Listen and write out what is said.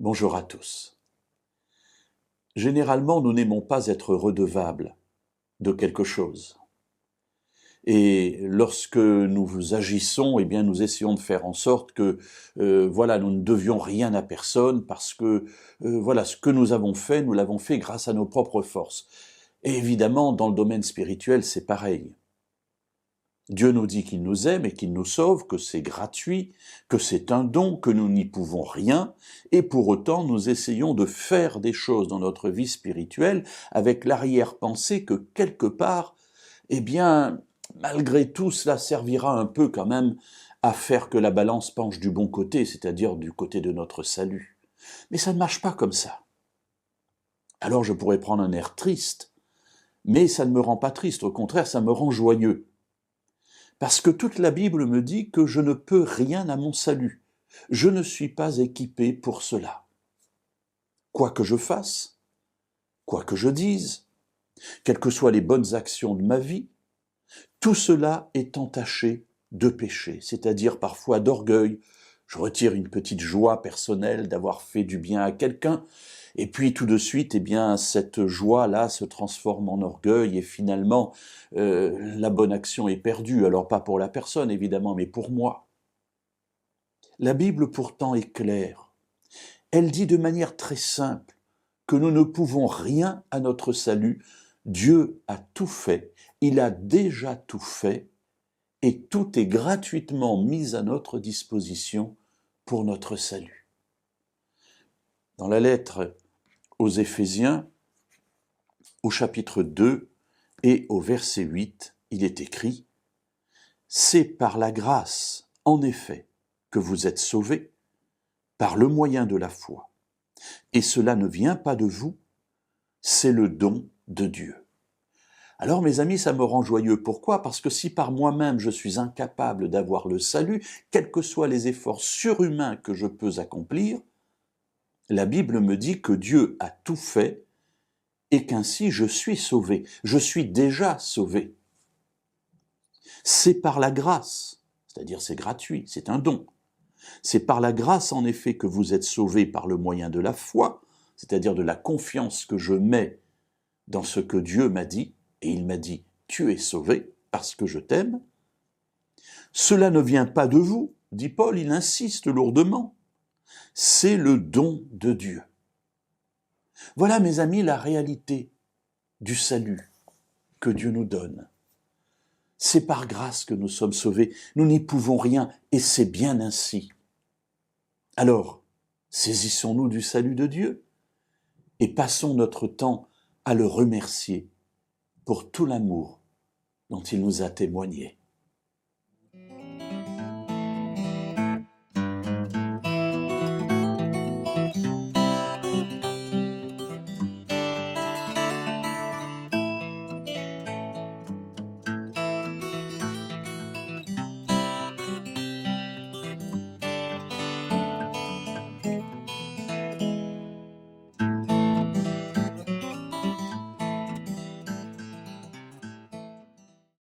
Bonjour à tous. Généralement, nous n'aimons pas être redevables de quelque chose. Et lorsque nous agissons, eh bien, nous essayons de faire en sorte que, nous ne devions rien à personne parce que, ce que nous avons fait, nous l'avons fait grâce à nos propres forces. Et évidemment, dans le domaine spirituel, c'est pareil. Dieu nous dit qu'il nous aime et qu'il nous sauve, que c'est gratuit, que c'est un don, que nous n'y pouvons rien, et pour autant nous essayons de faire des choses dans notre vie spirituelle avec l'arrière-pensée que quelque part, eh bien, malgré tout, cela servira un peu quand même à faire que la balance penche du bon côté, c'est-à-dire du côté de notre salut. Mais ça ne marche pas comme ça. Alors je pourrais prendre un air triste, mais ça ne me rend pas triste, au contraire, ça me rend joyeux. Parce que toute la Bible me dit que je ne peux rien à mon salut. Je ne suis pas équipé pour cela. Quoi que je fasse, quoi que je dise, quelles que soient les bonnes actions de ma vie, tout cela est entaché de péché, c'est-à-dire parfois d'orgueil. Je retire une petite joie personnelle d'avoir fait du bien à quelqu'un, et puis tout de suite, eh bien, cette joie-là se transforme en orgueil, et finalement, la bonne action est perdue. Alors pas pour la personne, évidemment, mais pour moi. La Bible pourtant est claire. Elle dit de manière très simple que nous ne pouvons rien à notre salut. Dieu a tout fait, il a déjà tout fait, et tout est gratuitement mis à notre disposition pour notre salut. Dans la lettre aux Éphésiens, au chapitre 2 et au verset 8, il est écrit « C'est par la grâce, en effet, que vous êtes sauvés, par le moyen de la foi. Et cela ne vient pas de vous, c'est le don de Dieu. » Alors mes amis, ça me rend joyeux. Pourquoi ? Parce que si par moi-même je suis incapable d'avoir le salut, quels que soient les efforts surhumains que je peux accomplir, la Bible me dit que Dieu a tout fait et qu'ainsi je suis sauvé. Je suis déjà sauvé. C'est par la grâce, c'est-à-dire c'est gratuit, c'est un don. C'est par la grâce en effet que vous êtes sauvés par le moyen de la foi, c'est-à-dire de la confiance que je mets dans ce que Dieu m'a dit, et il m'a dit « tu es sauvé parce que je t'aime ». Cela ne vient pas de vous, dit Paul, il insiste lourdement. C'est le don de Dieu. Voilà, mes amis, la réalité du salut que Dieu nous donne. C'est par grâce que nous sommes sauvés, nous n'y pouvons rien, et c'est bien ainsi. Alors, saisissons-nous du salut de Dieu et passons notre temps à le remercier pour tout l'amour dont il nous a témoigné.